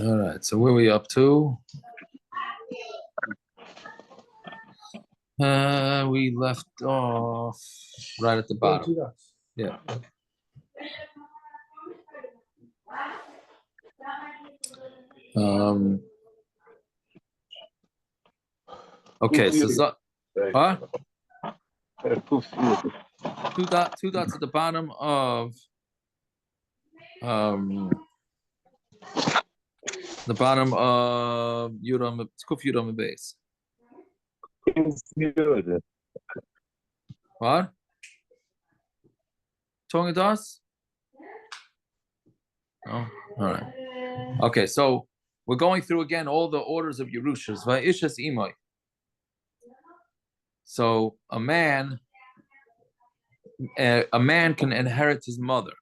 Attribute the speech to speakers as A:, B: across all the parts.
A: All right. So where are we up to? We left off right at the bottom. Yeah. Okay. So, huh? Two dots at the bottom of Yuram Kuf Yuram base. What? Talking to us? Oh, all right. Okay, so we're going through again all the orders of Yerushas. Va'ishas imoy. So a man can inherit his mother,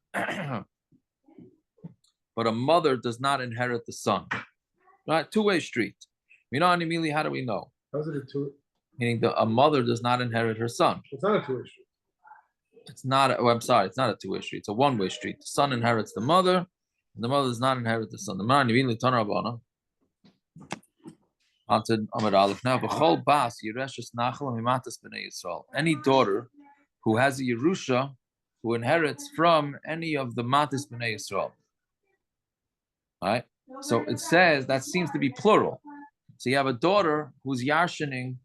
A: but a mother does not inherit the son. Right? Two-way street. You know, Anamili, how do we know?
B: How's it a two?
A: Meaning a mother does not inherit her son.
B: It's not a two-way street.
A: It's not. I'm sorry. It's not a two-way street. It's a one-way street. The son inherits the mother, and the mother does not inherit the son. The man Anamili Tanarabana. Any daughter who has a Yerusha who inherits from any of the Matis B'nai Yisrael. Right? So it says that seems to be plural. So you have a daughter who's yarshening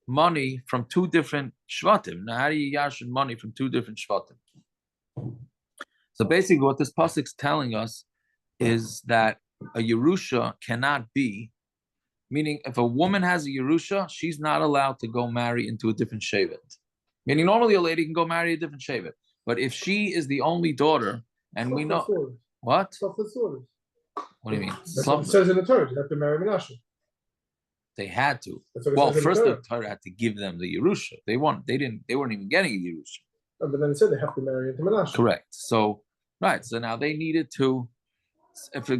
A: money from two different shvatim. Now, how do you yarshen money from two different shvatim? So basically what this pasuk's telling us is that a Yerusha cannot be, meaning if a woman has a Yerusha, she's not allowed to go marry into a different shevet. Meaning normally a lady can go marry a different shevet. But if she is the only daughter, and we know... What? What do you mean?
B: That's what it says in the Torah. You have to marry Menashe.
A: They had to. Well, first the Torah had to give them the Yerusha. They weren't even getting a Yerusha.
B: Oh, but then it said they have to marry into Menashe.
A: Correct. So, right. So now they needed to... If a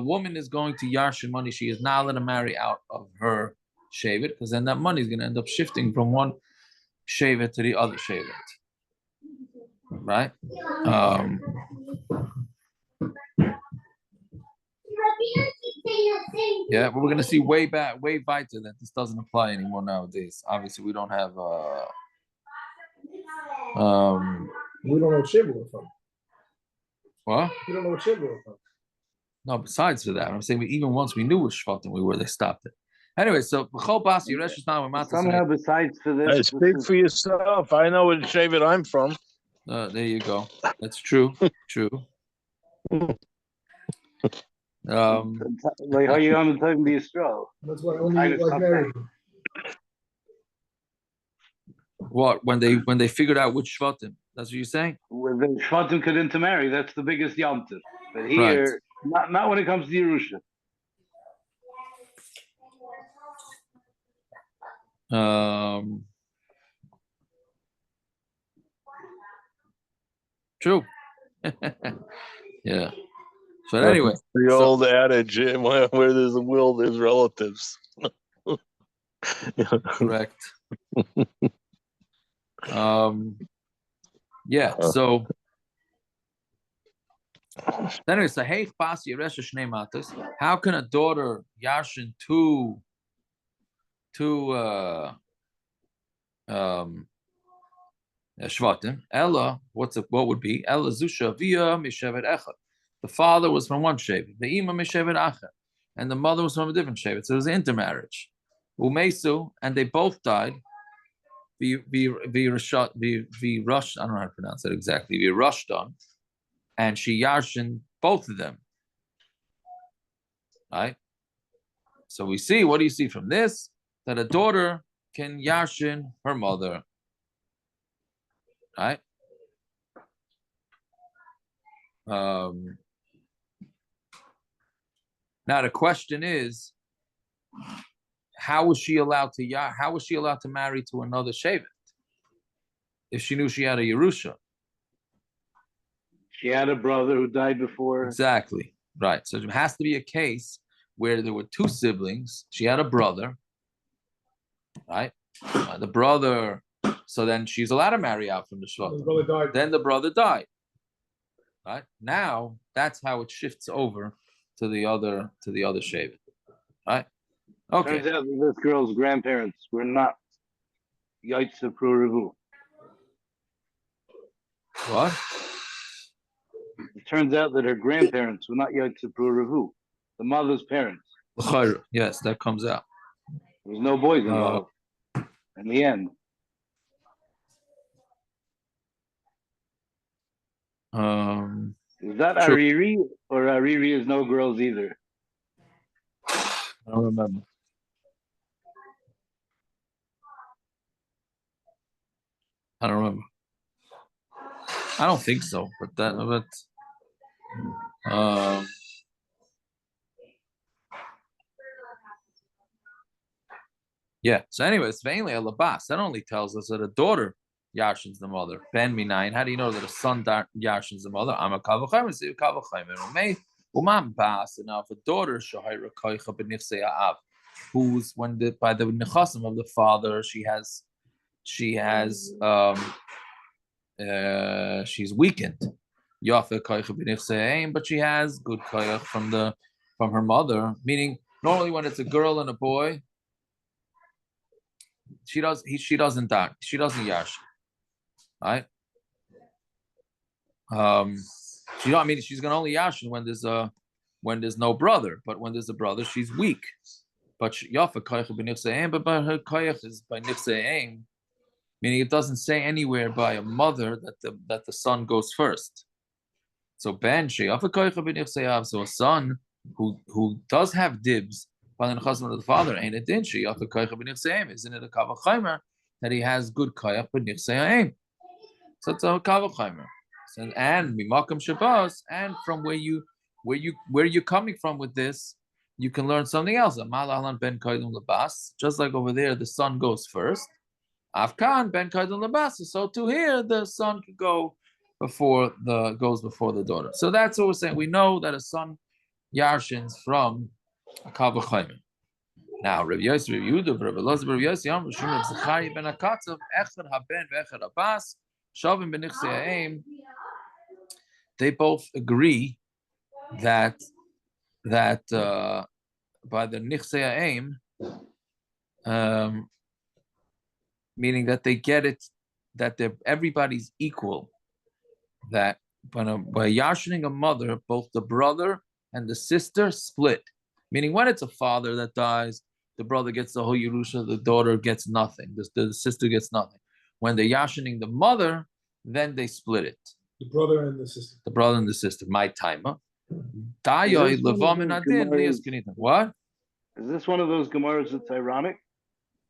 A: woman is going to yarshin money, she is not allowed to marry out of her shevet, because then that money is going to end up shifting from one shevet to the other shevet. Right? Yeah, but we're going to see way weiter that this doesn't apply anymore nowadays. Obviously, we don't have...
B: we don't know what shevet we're from.
A: What?
B: We don't know what shevet we're from.
A: No, besides for that, I'm saying even once we knew which shvatim we were, they stopped it. Anyway, so b'chol bas yiresh is now
C: somehow besides for this.
D: Speak for yourself. I know what shevet I'm from.
A: There you go. That's true. True.
C: Like how you on the time be Yisrael.
B: That's why only like married.
A: What when they figured out which shvatim? That's what you're saying.
C: When the shvatim could intermarry, that's the biggest yomtiv. But here. Right. Not when it comes to Yerusha.
A: True. Yeah. So anyway,
D: the old adage: where there's a will, there's relatives.
A: Correct. Yeah. So. Anyway, so hey, how can a daughter yarshin two shvatim? Ella, what would be? Ella zusha via mishevet echad. The father was from one shevet, the ima mishevet achad, and the mother was from a different shevet. So it was an intermarriage. Umesu, and they both died. Vi rushed. I don't know how to pronounce it exactly. Vi rushed on. And she yarshin both of them. Right? So we see, what do you see from this? That a daughter can yarshin her mother. Right? Now the question is, how was she allowed to marry to another shevet if she knew she had a Yerusha?
C: She had a brother who died before.
A: Exactly. Right. So it has to be a case where there were two siblings. She had a brother. Right? The brother. So then she's allowed to marry out from the shvatim. Then the brother died. Right? Now, that's how it shifts over to the other Shevet. Right? Okay.
C: Turns out that this girl's grandparents were not Yaitse Prurevu.
A: What?
C: It turns out that her grandparents were not Yaitse Prurevu, the mother's parents.
A: Yes, that comes out.
C: There was no boys involved in the end. Is that
A: true.
C: Ariri, or Ariri is no girls either?
A: I don't remember. I don't remember. I don't think so, but yeah. So anyway, it's mainly a labas. That only tells us that a daughter yashins the mother. Ben minayin. How do you know that a son yashins the mother? I'm a kavachayim. See kavachayim. Umam bas. Now, if a daughter shahira koicha b'nichsei ha'av, who's by the nechasim of the father, she's weakened. Yafe koicha b'nichsei, but she has good koich from her mother. Meaning, normally when it's a girl and a boy, she doesn't yash, right? She's gonna only yashin when there's no brother, but when there's a brother, she's weak. But yafa koich b'nichseim, but her koich is by nichseim, meaning it doesn't say anywhere by a mother that the son goes first. So ben sheyafa koich b'nichseim, so a son who does have dibs by the nechasim of the father, ain't it din sheyafa koich b'nichseim? Isn't it a kavachaymer that he has good koich b'nichseim? So it's a kavachaymer. And mimakam shabbos, and from where you're coming from with this, you can learn something else. Just like over there, the son goes first. Afkan ben kaidum labas. So to here, the son could go before the daughter. So that's what we're saying. We know that a son yarshins from a kavachayim. Now, Rabbi Yosef, Rabbi Yehuda, Rabbi Elazar, Rabbi Yosef, Yom Rishon, Rabbi Zechariah ben Akatzav, Echad haben ve'echad abbas, Shavim ben Nichseyaim. They both agree that by the Nichseyaim, meaning that they get it, that everybody's equal. That by yashining a mother, both the brother and the sister split. Meaning when it's a father that dies, the brother gets the whole Yerusha, the daughter gets nothing, the sister gets nothing. When they're yashining the mother, then they split it.
B: The brother and the sister.
A: The brother and the sister. My timer. What?
C: Is this one of those Gemaras that's ironic?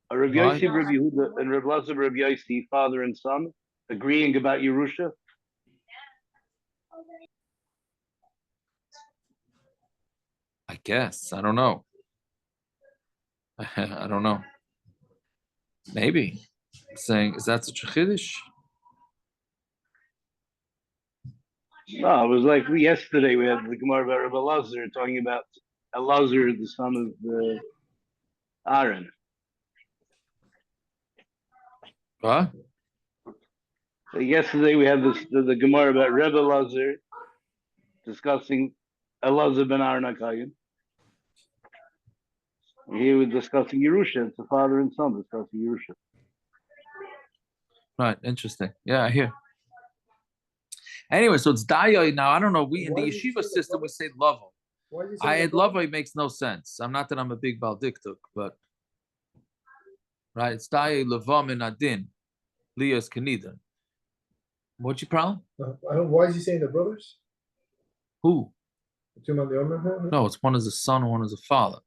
C: Are Rabbi Yosef, Rabbi Yehuda, and Rabbi Elazar, Rabbi Yosef, father and son, agreeing about Yerusha?
A: I guess. I don't know. I don't know. Maybe. Saying, is that such a chiddush?
C: No, it was like yesterday we had the Gemara about Rabbi Elazar talking about Elazar, the son of Aaron.
A: What?
C: So yesterday we had the Gemara about Rebbe Elazar discussing Elazar ben Aaron HaKayin. Here we're discussing Yerusha. It's the father and son discussing Yerusha.
A: Right, interesting. Yeah, I hear. Anyway, so it's Dayai now. I don't know. We in the yeshiva system we say Lavo. I had Lavo makes no sense. I'm not that I'm a big Baldiktuk, but right, it's Dayai Lavam in Adin, Lias Kanida. What's your problem?
B: Why is he saying the brothers?
A: Who?
B: No,
A: it's one is a son, one is a father.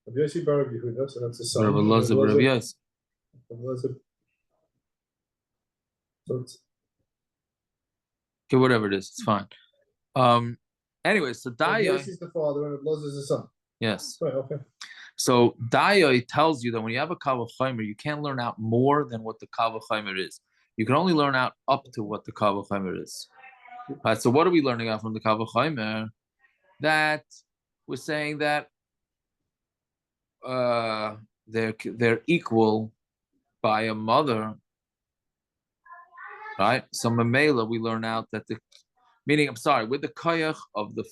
B: Rabbi Yosef bar Rabbi Yehuda, so that's the son.
A: Rabbi Elazar bar Rabbi Yosef.
B: So it's
A: okay, whatever it is, it's fine. Anyway, so Dayai
B: is the father and Elazar is the son.
A: Yes.
B: Right, okay.
A: So Dayai tells you that when you have a Kavachaymer, you can't learn out more than what the Kavachaymer is. You can only learn out up to what the Kavachaymer is. All right, so what are we learning out from the Kavachaymer? That we're saying that they're equal by a mother, right? So Mamela, we learn out that Meaning, I'm sorry, with the koyach of the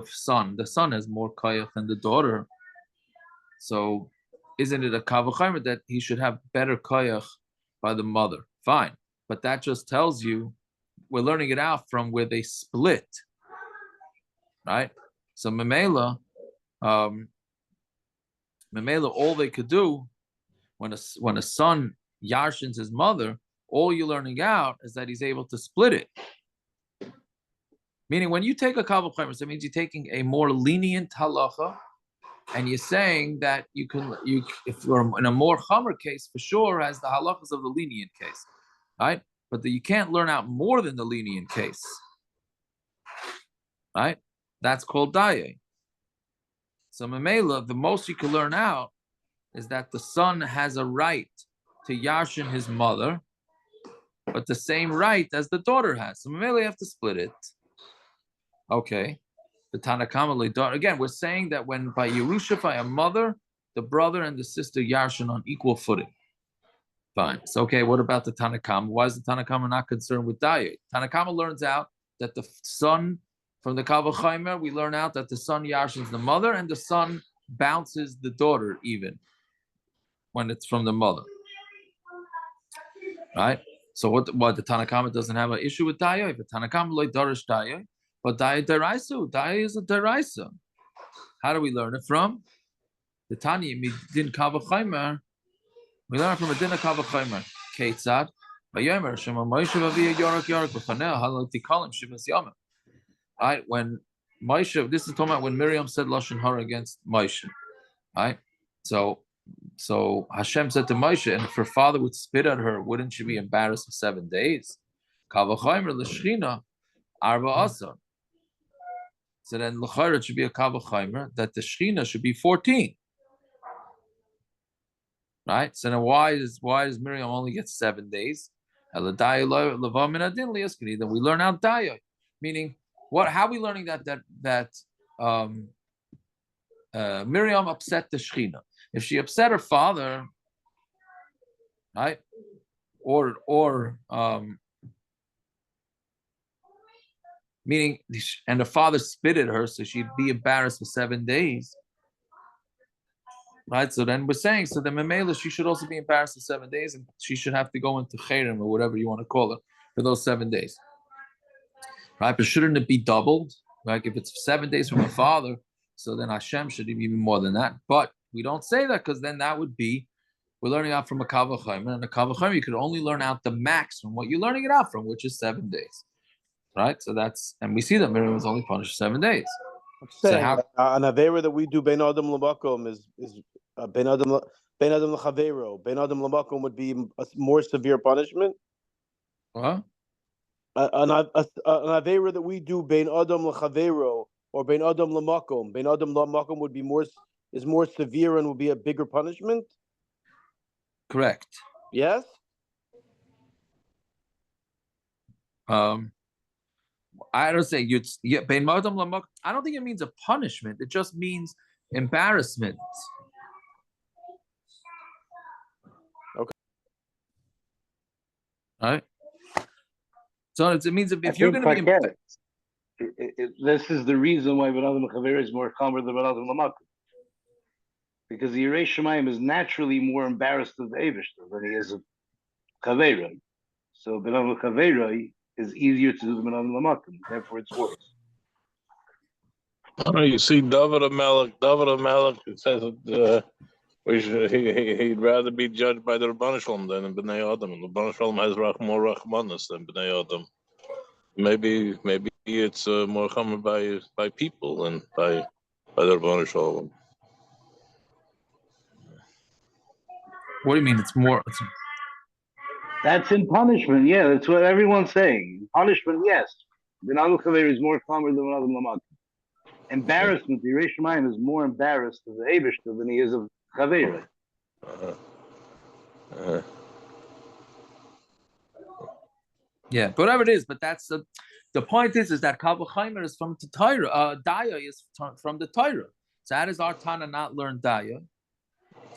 A: son. The son has more koyach than the daughter. So, isn't it a kavachimer that he should have better koyach by the mother? Fine, but that just tells you we're learning it out from where they split, right? So Memela, all they could do when a son yarshins his mother, all you're learning out is that he's able to split it. Meaning, when you take a kavachimer, that means you're taking a more lenient halacha. And you're saying that if you're in a more chomer case, for sure, has the halachas of the lenient case, right? But you can't learn out more than the lenient case, right? That's called daye. So memela, the most you can learn out is that the son has a right to yarshin his mother, but the same right as the daughter has. So memela, you have to split it. Okay. The Tanakama, again, we're saying that when by Yerusha, by a mother, the brother and the sister yarshin on equal footing. Fine. So, okay, what about the Tanakama? Why is the Tanakama not concerned with diet? Tanakama learns out that the son, from the Kavachimer, we learn out that the son yarshins the mother and the son bounces the daughter even when it's from the mother. Right? So what the Tanakama doesn't have an issue with diet, but Tanakama loy darish diet. But Daya Deraisu, Daya is a Deraisa. How do we learn it from? The Tanya Midin Kavachimer. We learn it from a Din Kavachimer. Ketzad. Vayomer Shema Moshe Vavia Yorak Yorak B'Chanel Halal Tikalim Shemas Yomim. Right, when Moshe, this is talking about when Miriam said Lashon Hara against Moshe. Right, so Hashem said to Moshe, and if her father would spit at her, wouldn't she be embarrassed for 7 days? Kavachimer l'Shechina Arba Asar. So then l'chayra it should be a kavachimer that the Shechina should be 14. Right? So then why does Miriam only get 7 days? Then we learn out daya. Meaning, how are we learning that Miriam upset the Shechina? If she upset her father, right? Or meaning, and the father spit at her, so she'd be embarrassed for 7 days. Right? So then we're saying, so the Memela, she should also be embarrassed for 7 days, and she should have to go into Cherem or whatever you want to call it for those 7 days. Right? But shouldn't it be doubled? Like if it's 7 days from a father, so then Hashem should be even more than that. But we don't say that because then that would be, we're learning out from a Kavachimer, and a Kavachimer, you could only learn out the max from what you're learning it out from, which is 7 days. Right, so and we see that Miriam was only punished 7 days.
E: So how an avera that we do ben adam l'makom is ben adam l'chavero. Ben adam l'makom would be a more severe punishment.
A: What?
E: An avera that we do ben adam l'chavero or ben adam l'makom. Ben adam l'makom would be more severe and would be a bigger punishment.
A: Correct.
E: Yes.
A: I don't say I don't think it means a punishment. It just means embarrassment.
E: Okay.
A: All right. So it means if you're going to be
C: this is the reason why Ben Adam Chaver is more calmer than Ben Adam Lamak. Because the Yerei Shemayim is naturally more embarrassed of the Eivishter than he is of Chaveroi. So Ben Adam Chaveroi is easier to do than Ben Adam Lamakim, therefore it's worse.
D: Oh, you see, David Amalek, it says that he'd rather be judged by the Rabban Shalom than Bnei Adam, and the Rabban Shalom has more Rachmanis than Bnei Adam. Maybe it's more common by people than by the Rabban Shalom.
A: What do you mean?
C: That's in punishment, yeah. That's what everyone's saying. Punishment, yes. Ben Adam Chaver is more calmer than Ben Adam Lamakim. Embarrassment, the Yerei Shemayim is more embarrassed of the Eivishter than he is of Chaver.
A: Yeah, but whatever it is, but that's the point is that Kavachimer is from the Torah. Daya is from the Torah. So how does our Tana not learn Daya?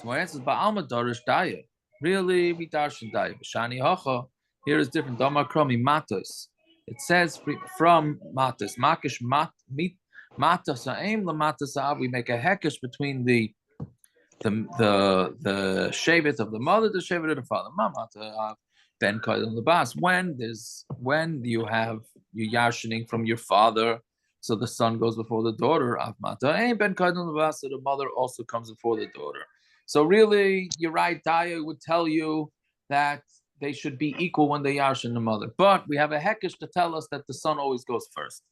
A: So my answer is Ba'alma Darish Daya. Really, we darshan Daya. Shani Hacha, here is different. Damar Kromi Matos. It says from matas, makish matas ha'em lamatas ha'av. We make a hekesh between the shevet of the mother, the shevet of the father. Mamata ben koydem lebas. When you yarshining from your father, so the son goes before the daughter. Av mata ein ben koydem lebas. So the mother also comes before the daughter. So really, you're right. Daya would tell you that they should be equal when they yarshin the mother. But we have a hekesh to tell us that the son always goes first.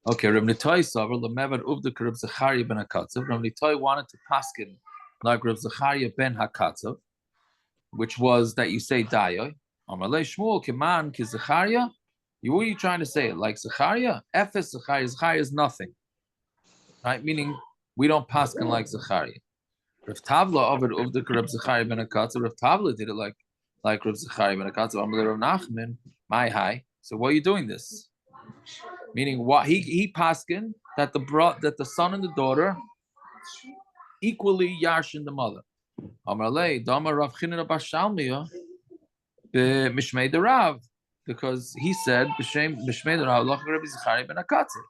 A: Okay, Reb Nitoy Savar Lamevar Uvdik Reb Zechariah ben Hakatzav. Reb Nitoy wanted to paskin like Reb Zechariah ben Hakatzav, which was that you say Dayoy. Amalei Shmuel Kiman Ki Zechariah. What are you trying to say? Like Zechariah? Ephes Zechariah. Zechariah is nothing, right? Meaning we don't paskin like Zechariah. Rav Tavla over Uvdik Reb Zechariah ben Hakatzav. Rav Tavla did it like Reb Zechariah ben Hakatzav. Amalei Rav Nachman. My high. So why are you doing this? Meaning what he paskin that the son and the daughter equally yarshin the mother. Amarlei Dama Rav Chinina Bashalmiya b'Mishmei the Rav, because he said b'Mishmei the Rav Loch Rabbi Zechariah ben Hakatzav.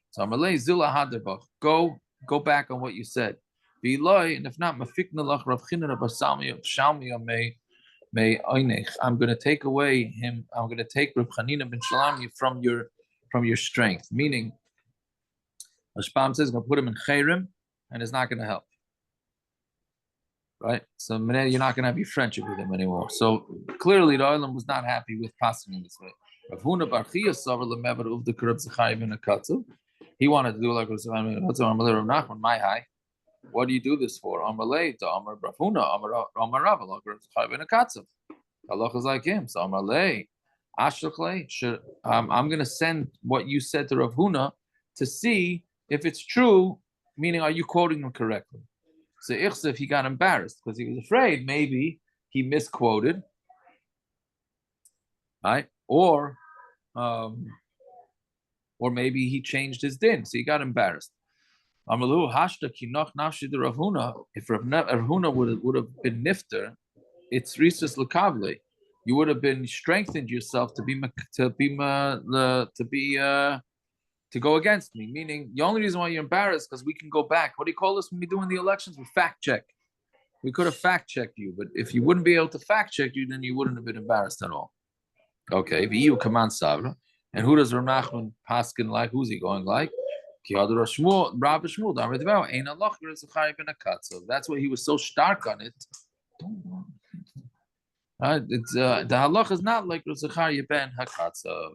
A: So Amarlei Zila Haderbach, go back on what you said. V'Eloi, and if not, Mafikna Loch Rav Chinina Bashalmiya may Oinech. I'm going to take away him. I'm going to take Rav Chanina ben Shalami from your strength. Meaning, Rashbam says, going to put him in Chayrim, and it's not going to help. Right? So you're not going to have your friendship with him anymore. So clearly, the Olam was not happy with passing in this way. Rav Huna Bar Chia Savar Lemevar Uvdik Reb Zechariah ben Hakatzav. He wanted to do like Rav Zechariah ben Hakatzav. Amalei Rav Nachman, my high. What do you do this for? Amalei to Amar Rav Huna, Amar Rav Reb Zechariah ben Hakatzav. Allah is like him. So Amalei. I'm going to send what you said to Rav Huna to see if it's true, meaning are you quoting him correctly? So Ichsef, he got embarrassed because he was afraid maybe he misquoted, right? Or maybe he changed his din, so he got embarrassed. Amalu hashta kinoch nafshi de Rav Huna. If Rav Huna would have been nifter, it's risus lekavle. You would have been strengthened yourself to go against me. Meaning, the only reason why you're embarrassed because we can go back. What do you call this when we doing the elections? We fact check. We could have fact checked you, but if you wouldn't be able to fact check you, then you wouldn't have been embarrassed at all. Okay, v'yu kaman savra. And who does Rav Nachman paskin like? Who's he going like? That's why he was so stark on it. It's the halach is not like Rav Zechariah ben Hakatzav.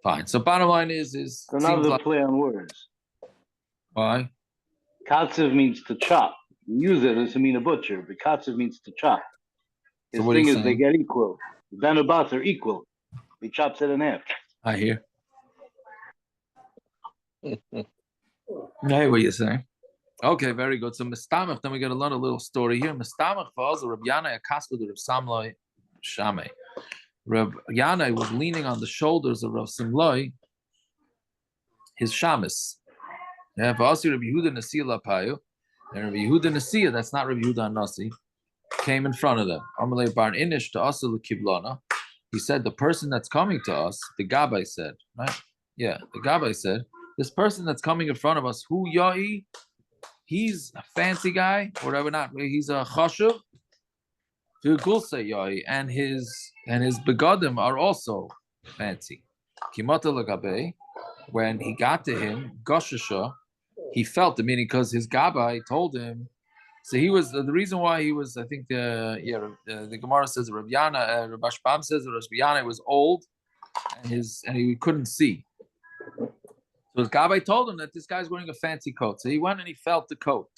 A: Fine. So bottom line is
C: so now the play on words.
A: Why?
C: Katzav means to chop. You use it as to mean a butcher, but katzav means to chop. His
A: so
C: thing is they get equal. Ben and Bas are equal. He chops it in half.
A: I hear. I hear what you're saying. Okay, very good. So Mistamach, then we got another little story here. Mistamach falls Reb Yanai Akasku to Reb Samloi Shamei. Reb Yanai was leaning on the shoulders of Reb Samloi, his shamis. Yeah, Vasi Reb Yehuda Nasiya Lapayu, and Reb Yehuda Nasiya, that's not Reb Yehuda Nasi, came in front of them. Amalei Bar Inish to Asul Kiblana. He said, the person that's coming to us, the Gabbai said, right? Yeah, the Gabbai said, this person that's coming in front of us, who Ya'i, he's a fancy guy, whatever not. He's a chashuv. And his begadim are also fancy. Kimata lagabe. When he got to him, Goshasha, he felt the meaning because his Gabbai told him. So he was the reason why he was. I think the Gemara says Rav Yana, Rav Ashbam says that Rav Yana was old, and he couldn't see. So his Gabbai told him that this guy's wearing a fancy coat. So he went and he felt the coat.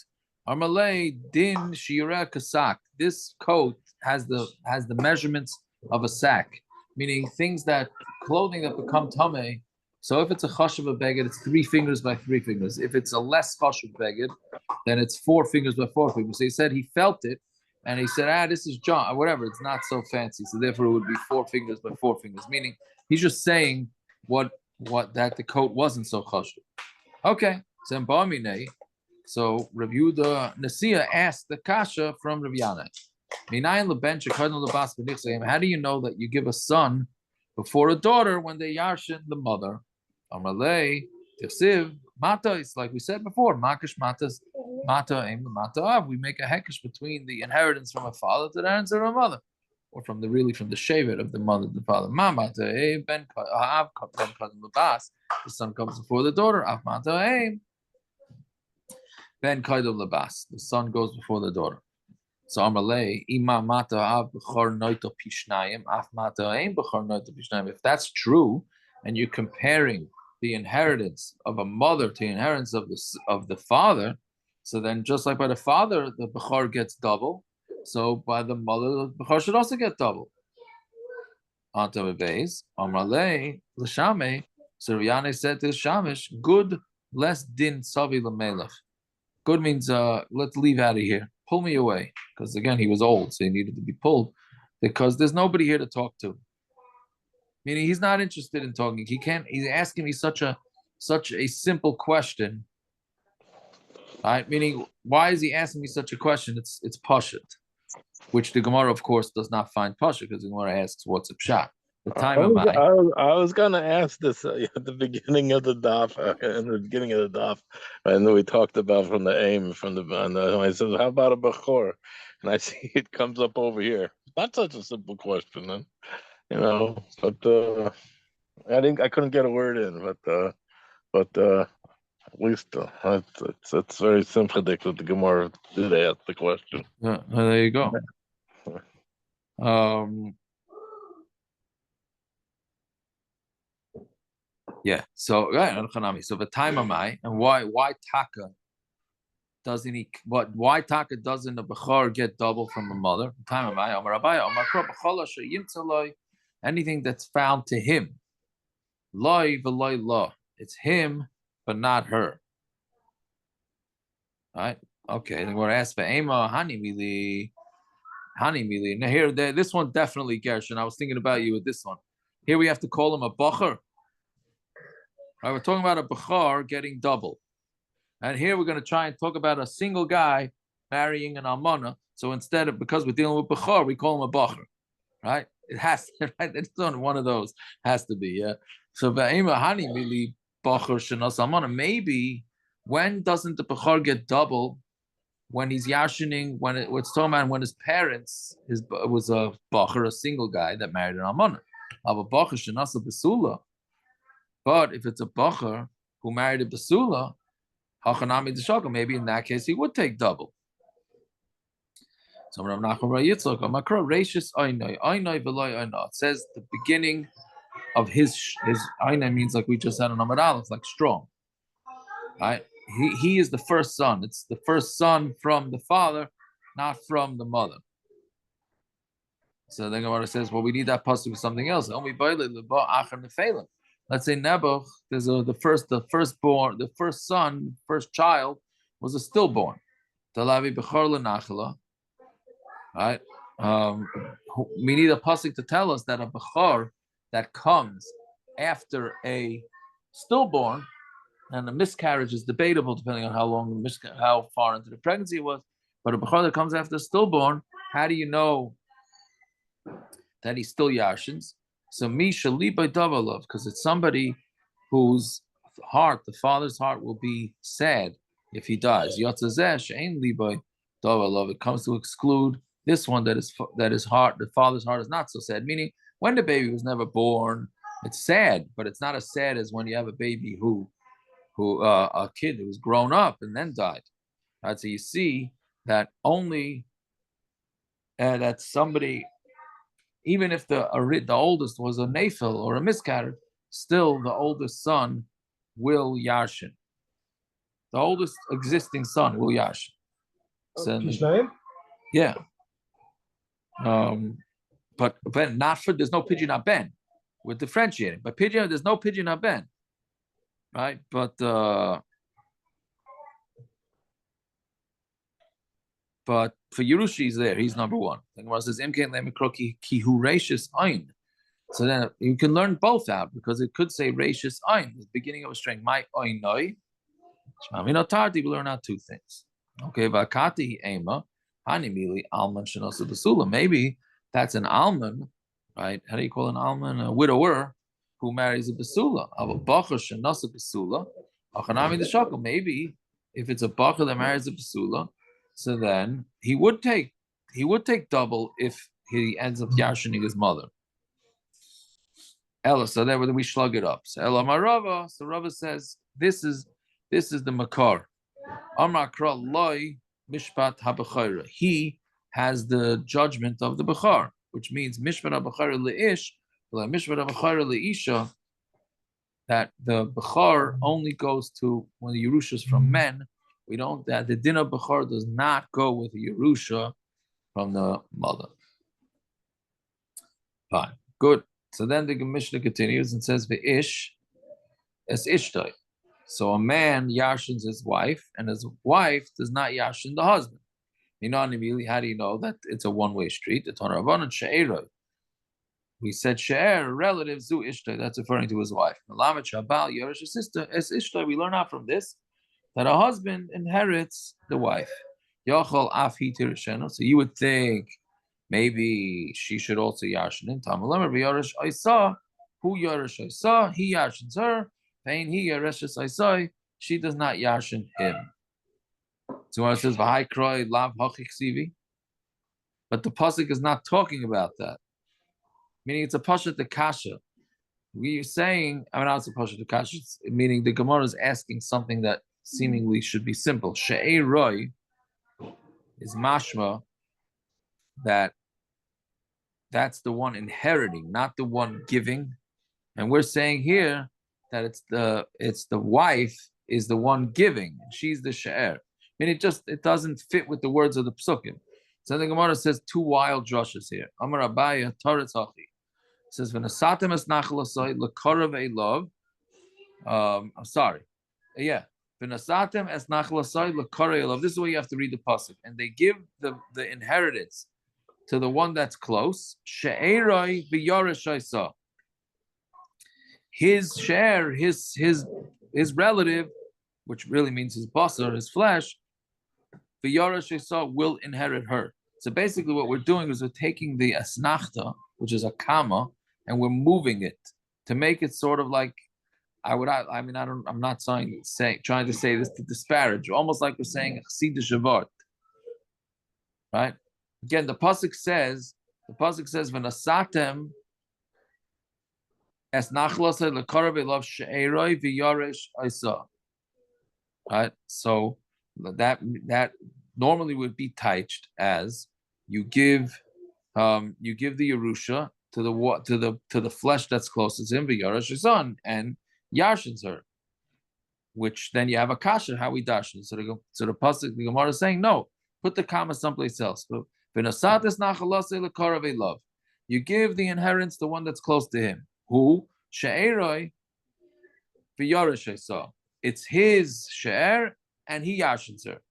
A: Armalei din shira kasak. This coat has the measurements of a sack, meaning clothing that become tameh. So if it's a chashuv beged, it's 3 fingers by 3 fingers. If it's a less chashuv beged, then it's 4 fingers by 4 fingers. So he said he felt it, and he said, this is John, whatever. It's not so fancy. So therefore, it would be 4 fingers by 4 fingers. Meaning he's just saying what that the coat wasn't so chashuv. Okay, so Rav Yehuda Nasiya asked the kasha from Rav Yanai. How do you know that you give a son before a daughter when they yarshin the mother? Amalei, Tifsiv, Mata, it's like we said before, Makish Matas, Mata, Aim, Mata Av. We make a hekish between the inheritance from a father to the inheritance of a mother, or from the shevet of the mother to the father. Mamata, Ben Av, Ben Kadam Labas, the son comes before the daughter, Av Mata, Aim, Ben Kadam Labas, the son goes before the daughter. So Amalei, Ima Mata Av Bechor Noito Pishnayim, Af Mata Aim Bechor Noito Pishnayim. If that's true, and you're comparing the inheritance of a mother to the inheritance of the father, so then just like by the father, the Bechor gets double, so by the mother, the Bechor should also get double. Anta Bebeis, Amalei, L'Shame, so Riane said to Shamish, good, less din Savi L'Melech. Good means, let's leave out of here. Pull me away. Because again, he was old, so he needed to be pulled. Because there's nobody here to talk to. Meaning he's not interested in talking. He's asking me such a simple question. Right? Meaning, why is he asking me such a question? It's Pashut. Which the Gemara, of course, does not find Pashut, because the Gemara asks, what's a pshat? The time of my.
D: I was gonna ask this at the beginning of the daf, and we talked about from the aim and I said, "How about a bechor?" And I see it comes up over here. Not such a simple question, then, But I couldn't get a word in, but at least it's very sympathetic that the Gemara did ask the question.
A: Yeah, there you go. Yeah. So So the time of my and why Taka doesn't he? Why Taka doesn't a bechor get double from a mother? The time of my anything that's found to him, loy v'loy lo. It's him, but not her. Right? Okay. Then we're asked for Ema Hani Mili. Now here, this one definitely Gershon. I was thinking about you with this one. Here we have to call him a bacher. Right, we're talking about a bechor getting double, and here we're going to try and talk about a single guy marrying an almana. So because we're dealing with bechor, we call him a bacher. Right? It has to. Right? It's one of those has to be. Yeah. So ba'ima hani mili bacher shenas almana. Maybe when doesn't the bechor get double? When he's yashining, what's talking about when his parents was a bacher, a single guy that married an almana. Of a bacher shenasa besula. But if it's a bacher who married a basula, hachanami d'shaka, maybe in that case he would take double. So Rav Nachman Bar Yitzchak, Makra Reishis Einoi V'Loi Einoi. It says the beginning of his Einoi means like we just said on Amar Aleph, like strong. Right? He is the first son. It's the first son from the father, not from the mother. So then Gemara says, well, we need that pasuk with something else. Let's say Nebuch, there's the first son, first child was a stillborn. Talavi bechor lenachla. Right? We need a pasuk to tell us that a bechor that comes after a stillborn, and a miscarriage is debatable depending on how far into the pregnancy it was. But a bechor that comes after stillborn, how do you know that he's still yashins? So Misha Libai Davalov, because it's somebody whose heart, the father's heart, will be sad if he dies. Yotzazesh ain't Libai Davalov. It comes to exclude this one that his heart, the father's heart, is not so sad. Meaning, when the baby was never born, it's sad, but it's not as sad as when you have a baby a kid who's grown up and then died. Right? So you see that only that somebody. Even if the oldest was a nafil or a miscarriage, still the oldest son will yashin. The oldest existing son will yashin. So, yeah. But not for there's no pidyon aben. We're differentiating. But pidyon, there's no pidyon aben. Right? But for Yerushi, he's there. He's number one. The Gemara says, so then you can learn both out because it could say Rashis Ein, the beginning of a string. My Oinoi. We learn out two things. Okay, Vakati Ema. Hanimili alman shenosa basula. Maybe that's an alman, right? How do you call an alman? A widower who marries a basula. Of a bacher shenosa basula. Achanami the shakel. Maybe if it's a bacher that marries a basula, so then he would take double if he ends up yashining his mother. Ella, so then we slug it up. So Ella Marava, so Rava says this is the makar. Amakra loy mishpat habachayra. He has the judgment of the bechar, which means mishpat habachayra leish, mishpat habachayra leisha. That the bechar only goes to when the yerusha is from men. We don't. That the din of bechar does not go with the yerusha from the mother. Fine, good. So then the Mishnah continues and says, "Ve'ish es ishtai." So a man yashins his wife, and his wife does not yashin the husband. You know, immediately, how do you know that it's a one-way street? It's on Rabbanan she'eroi. We said she'er, relative zu ishtai. That's referring to his wife. Malamet shabal yorish his sister es ishtai. We learn out from this that a husband inherits the wife. Yochol af hi tirishenu. So you would think maybe she should also yashin in Tamalamar v'yorish Isa. Who yorish Isa? He yashins her. Pain he yareshes Isa. She does not yashin him. So it says v'hai kroi lav hachiksivi. But the pasuk is not talking about that. Meaning it's a pasuk the kasha. We're saying, I mean, not a pasuk the kasha. Meaning the Gemara is asking something that seemingly should be simple. She'ei roi is mashma that's the one inheriting, not the one giving. And we're saying here that it's the wife is the one giving. She's the she'er. I mean, it doesn't fit with the words of the psukim. So the Gemara says two wild drushes here. Amar Abaya Taretz Hachi. It says v'nasatem es nachalasoi l'korav elov. I'm sorry. Yeah. V'nasatem es nachalasoi l'korav elov. This is where you have to read the pasuk. And they give the inheritance to the one that's close. She'eroi v'yoresh Isa. His share, his relative, which really means his basar, his flesh, v'yoresh Isa will inherit her. So basically, what we're doing is we're taking the asnachta, which is a kama, and we're moving it to make it sort of like I'm not trying to say this to disparage, almost like we're saying chsid shavart, right? Again, the pasuk says v'nasatem es nachlasei l'karav elav she'eroi v'yaresh Isa. Right, so that normally would be taiched as you give the Yerusha to the flesh that's closest to him, v'yaresh Isa, and yashins her, which then you have a kasha how we dashin. So the pasuk, the Gemara is saying no, put the comma someplace else. You give the inheritance to one that's close to him. Who? She'eroi v'yaresh Isa. It's his she'er, and he yashins her.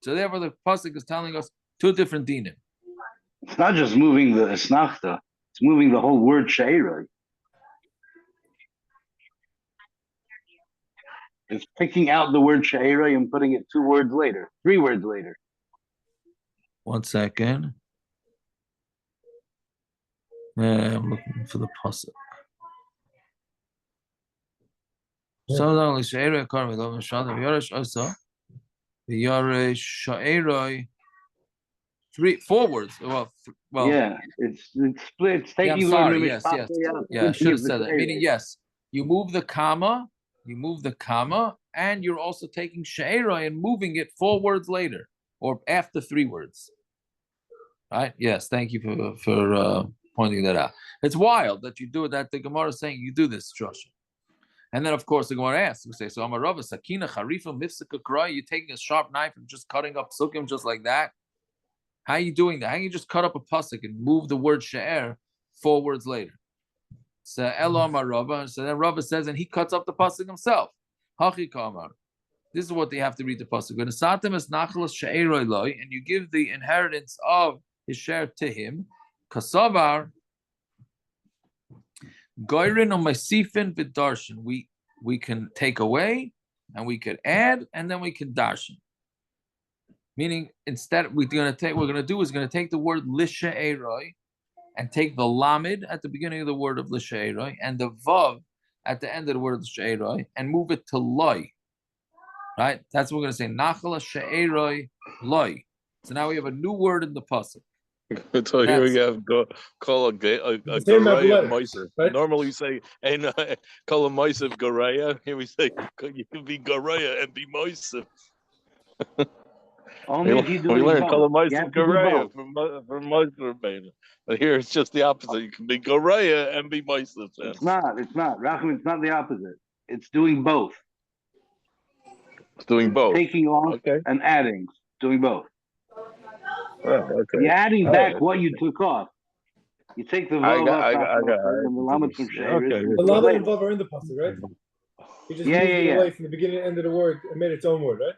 A: So therefore, the pasuk is telling us two different dinim.
C: It's not just moving the esnachta; it's moving the whole word she'eroi. It's picking out the word she'eroi and putting it 3 words later.
A: 1 second. I'm looking for the pasuk. So only she'eroi karmi lo mishad v'yaresh Isa v'yaresh she'eroi 4 words. Well,
C: yeah, it's split. It's taking
A: I'm
C: the word
A: sorry. Yes. Yeah, I should have said that. Meaning, yes, you move the comma, and you're also taking she'eroi and moving it 4 words later or after 3 words. Right? Yes. Thank you for pointing that out. It's wild that you do it. That the Gemara is saying you do this, Joshua. And then, of course, the Gemara asks, we say, so Amarava, Sakina, Harifa, Mifsika, Krai, you're taking a sharp knife and just cutting up psukim just like that? How are you doing that? How can you just cut up a pasuk and move the word she'er 4 words later? So Elo Amarava, so then Rava says, and he cuts up the pasuk himself. Hachi Kamar. This is what they have to read the pasuk. When Satem es nachalas she'eroi loy, and you give the inheritance of his share to him, Kasavar, Goyrin or Masifin v'darshan. We can take away, and we could add, and then we can darshan. Meaning, instead, we're going to take the word lishe'eroi and take the lamed at the beginning of the word of lishe'eroi and the vav at the end of the word of lishe'eroi and move it to loy. Right? That's what we're going to say. Nachala she'eroi loy. So now we have a new word in the pasuk.
D: So here we have call a Goraya Moisef.
B: Right?
D: Normally we say call a Moisef Goraya. Here we say you can be Goraya and be Moisef.
C: Only if you do
D: we learn
C: both.
D: call a
C: You have
D: Moisef
C: to do
D: Goraya
C: both.
D: from Moisef. But here it's just the opposite. You can be Goraya and be Moisef.
C: It's not. Rachman, it's not the opposite. It's doing both.
D: It's doing both.
C: Taking off and adding. Doing both.
D: Oh, okay.
C: You're adding back what you took off. You take the vav off and the lamed from sheiris.
B: The lamed and vav are in the pasuk, right? You just moved it away from the beginning and end of the word and made its own word, right?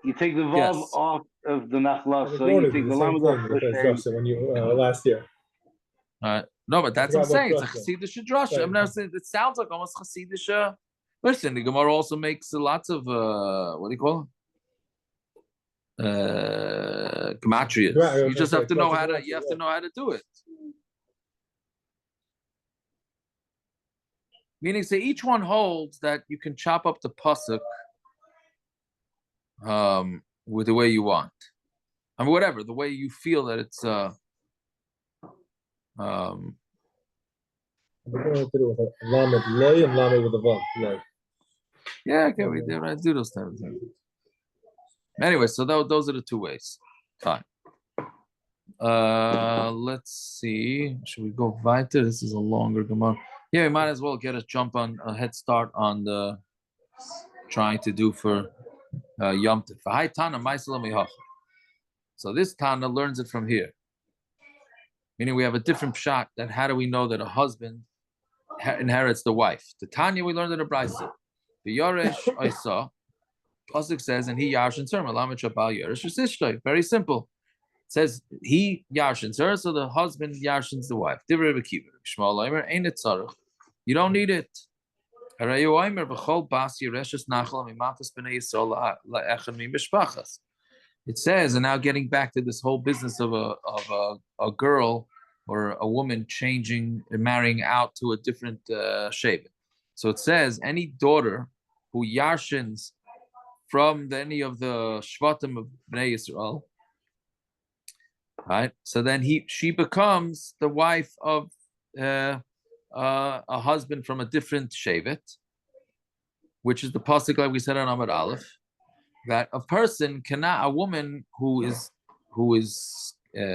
C: You take the vav off of the nachla, so you take the lamed off the sheiris.
B: When you last year.
A: No, but that's what I'm saying. It's a Chassidish drasha.
B: Right.
A: I'm not saying it sounds like almost Chassidish. Listen, the Gemara also makes lots of what do you call it? Gematrias. You just have to know how to. You have to know how to do it. Meaning, say each one holds that you can chop up the pasuk with the way you want. I mean, whatever the way you feel that it's.
B: We're going to do it with a lamed loy and lamed with a vav. Loy.
A: Yeah, okay, we do those type of things. Anyway, so those are the two ways. Fine. Let's see. Should we go weiter? This is a longer Gemara. Yeah, we might as well get a head start on the trying to do for Yom Tov. So this Tana learns it from here. Meaning we have a different shot that how do we know that a husband inherits the wife? The Tanya we learned in a Brisa. The Yoresh I saw. Pasuk says, and he yashin her. Very simple. It says he yashins her, so the husband yashins the wife. You don't need it. It says, and now getting back to this whole business of a girl or a woman marrying out to a different shevet. So it says any daughter who yashins from any of the shvatim of Bnei Yisrael, right? So then she becomes the wife of a husband from a different shevet, which is the pasuk like we said on Amud Aleph, that a woman who is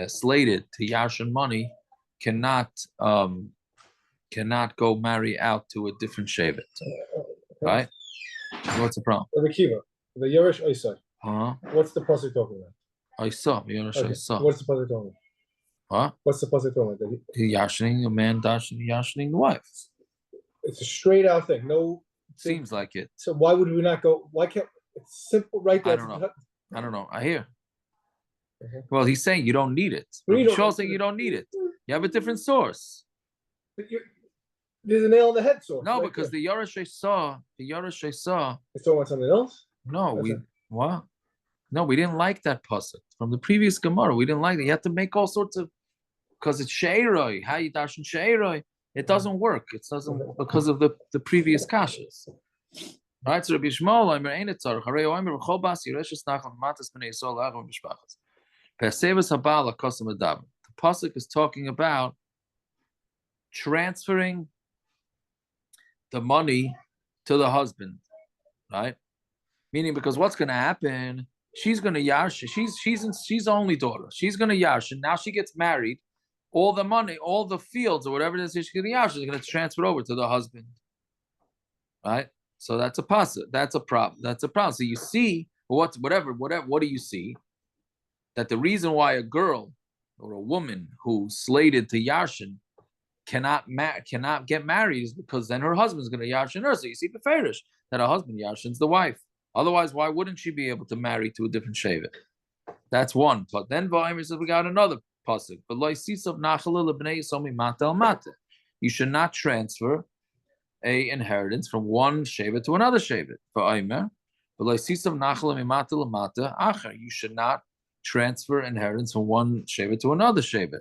A: slated to yashin money cannot go marry out to a different shevet, right? What's the problem?
B: The Yerush Isai. What's the pasuk talking about?
A: Yerush Isai.
B: What's the pasuk talking about? What's the pasuk talking about?
A: Yashning, a man yashning the wife.
B: It's a straight out thing. No.
A: Seems like it.
B: So why would we not go? Why can't it's simple right there?
A: I don't know. I hear. Well, he's saying you don't need it. Shul's saying you don't need it. You have a different source.
B: There's a nail on the head source.
A: No, because the Yerush saw.
B: It's talking about something else.
A: No, No, we didn't like that pasuk from the previous Gemara. We didn't like it. You have to make all sorts of because it's sheiroi. How you dash sheiroi? It doesn't work. It doesn't because of the previous kashas. Right? So Rabbi Shmuel, Omer ein etzar. Harei Omer v'chol bas yireshes nachal matas b'nei Yisrael la'achim b'shpachas. Persevus habal akosam adam. The pasuk is talking about transferring the money to the husband, right? Meaning, because what's going to happen? She's going to yash. She's the only daughter. She's going to yash, and now she gets married. All the money, all the fields, or whatever it is, she's going to yash. She's going to transfer over to the husband, right? So that's a pasuk. That's a problem. So you see, what do you see? That the reason why a girl or a woman who's slated to yashin cannot get married is because then her husband's going to yashin her. So you see beferish that her husband yashins the wife. Otherwise, why wouldn't she be able to marry to a different shevet? That's one. But then Vayim says we got another pasuk. You should not transfer a inheritance from one shevet to another shevet. You should not transfer inheritance from one shevet to another shevet.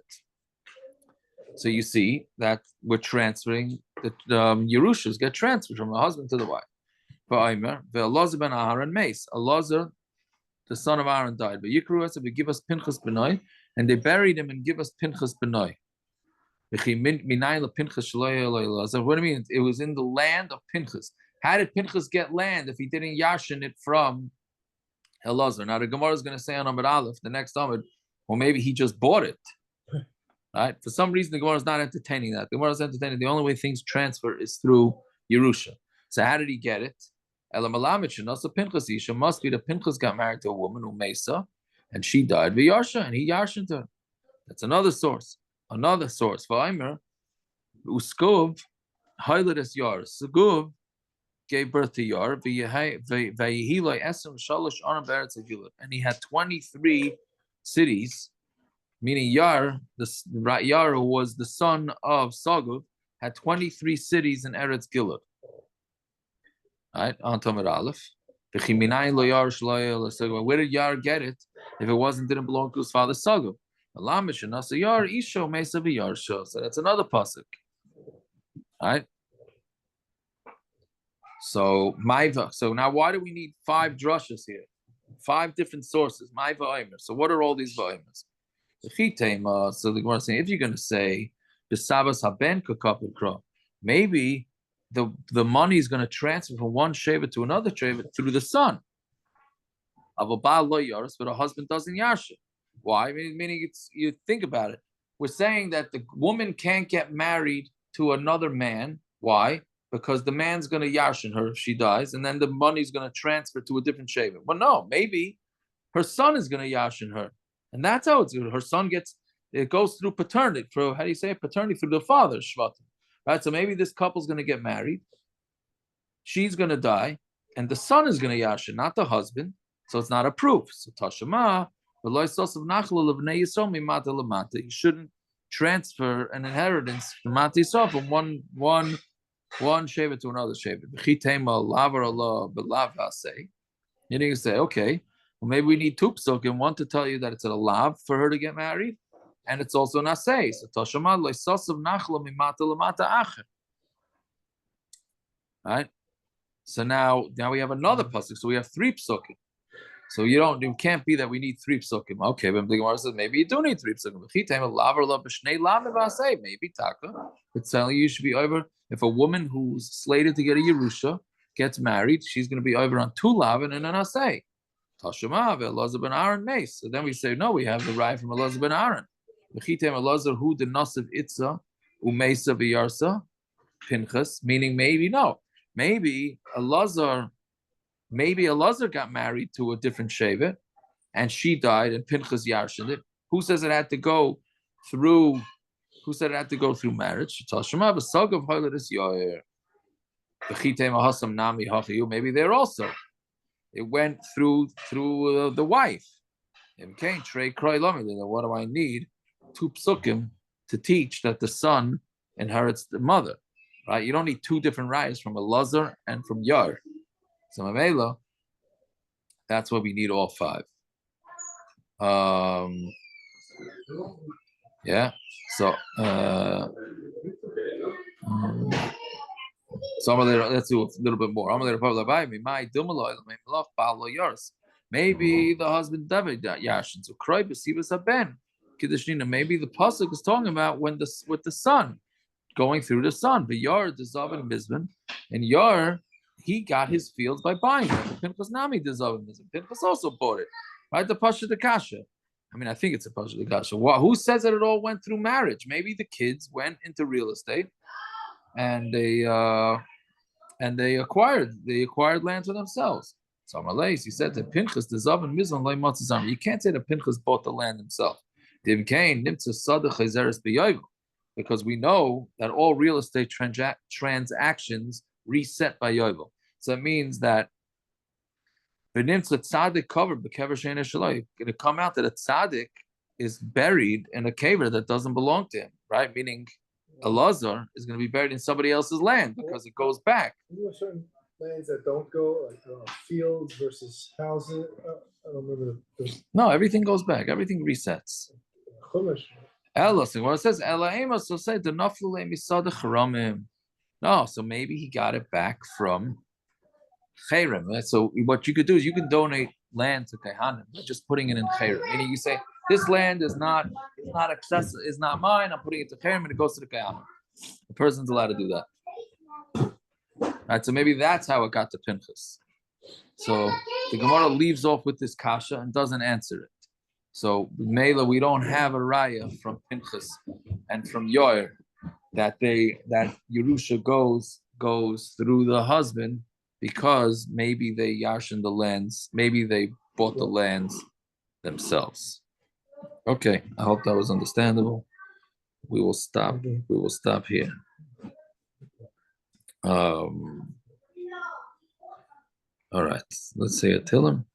A: So you see that we're transferring the Yerushas get transferred from the husband to the wife. Elazar ben Aaron Mace. Elazar, the son of Aaron, died. But Yikru said, "We give us Pinchas Benoi," and they buried him and give us Pinchas Benoi. What do you mean? It was in the land of Pinchas. How did Pinchas get land if he didn't yashin it from Elazar? Now the Gemara is going to say on Amud Aleph, the next Amud, well, maybe he just bought it. Right? For some reason, the Gemara is not entertaining that. The Gemara is entertaining the only way things transfer is through Yerusha. So how did he get it? Pinchas Isha must be that Pinchas got married to a woman who Mesa, and she died v'yarsha, and he yarshed her. That's another source. Another source. V'aimer Uskov Hilatus Yar. Suguv gave birth to Yar, and he had 23 cities. Meaning Yar, Yar, who was the son of Saguv, had 23 cities in Eretz Gilad. Right, on Tamar Aleph. Where did Yar get it if it didn't belong to his father Saguv? So that's another pasuk. Right? So Maiva. So now why do we need 5 drushes here? 5 different sources. Maiva Omer. So what are all these Vaimas? So the Gemara is saying, if you're going to say maybe the money is going to transfer from one shevet to another shevet through the son. But a husband doesn't yarsha. Why? Meaning you think about it. We're saying that the woman can't get married to another man. Why? Because the man's going to yarshin her if she dies, and then the money is going to transfer to a different shevet. Well, no, maybe her son is going to yarshin her. And that's how it's good. Her son it goes through paternity, how do you say it? Paternity through the father, Shvatim. Right? So maybe this couple's going to get married. She's going to die. And the son is going to yashin, not the husband. So it's not a proof. So Tashama, you shouldn't transfer an inheritance from Mati Yisrael from one shevet to another shevet. You need to say, okay, well, maybe we need 2 psukim, one to tell you that it's a lav for her to get married, and it's also an asay. So Tashamad loisasav nachla mimata lamata acher. Right? So now we have another pasuk. So we have 3 psukim. So it can't be that we need 3 psukim. Okay, but the Gemara says maybe you do need 3 psukim. Maybe taka. It's telling you should be over. If a woman who's slated to get a Yerusha gets married, she's going to be over on 2 lavin and an asay. Tashema Elazar ben Aaron Mace. So then we say, no, we have the right from Elazar ben Aaron. Elazar who the Nasiv Itza Umesa v'Yarsa Pinchas, meaning maybe no. Maybe Elazar got married to a different shevet, and she died, and Pinchas yarshin it. Who says it had to go through? Who said it had to go through marriage? Maybe there also. It went through the wife. What do I need? 2 psukim to teach that the son inherits the mother, right? You don't need 2 different rayas from Elazar and from Yar. So Mamela, that's why we need all 5. Yeah. So let's do a little bit more. Maybe the husband David yashin. So maybe the pasuk is talking about with the son going through the son. But Yar Dezav Mizman, and Yar he got his fields by buying them. Pinchas Nami Dezav Mizman. Pinchas also bought it. Right, the pasha the kasha. I think it's a pasha the kasha. Who says that it all went through marriage? Maybe the kids went into real estate, and they acquired land for themselves. So Amalei, he said that Pinchas the Zav and Mizon lay matzazam. You can't say that Pinchas bought the land himself. Because we know that all real estate transactions reset by Yovel. So it means that v'nimtza tzaddik covered b'kever she'ein shaloi. It's going to come out that a tzaddik is buried in a kever that doesn't belong to him, right? Meaning Elazar is going to be buried in somebody else's land because it goes back.
B: lands that don't go, like fields versus houses? I don't remember the
A: No, everything goes back. Everything resets.
B: Chumash.
A: Ella, so what it says, Ella Amos, so say the naflu misada charamim. No, so maybe he got it back from Chayrim. So what you could do is you can donate land to Kehanim by just putting it in Chayrim. Meaning you say, this land is not accessible, is not mine, I'm putting it to Chayrim and it goes to the Kehanim. The person's allowed to do that. Right, so maybe that's how it got to Pinchas. So the Gemara leaves off with this kasha and doesn't answer it. So Mela, we don't have a raya from Pinchas and from Yoir that Yerusha goes through the husband because maybe they yarshin the lands, maybe they bought the lands themselves. Okay, I hope that was understandable. We will stop. We will stop here. All right, let's say a Tillim.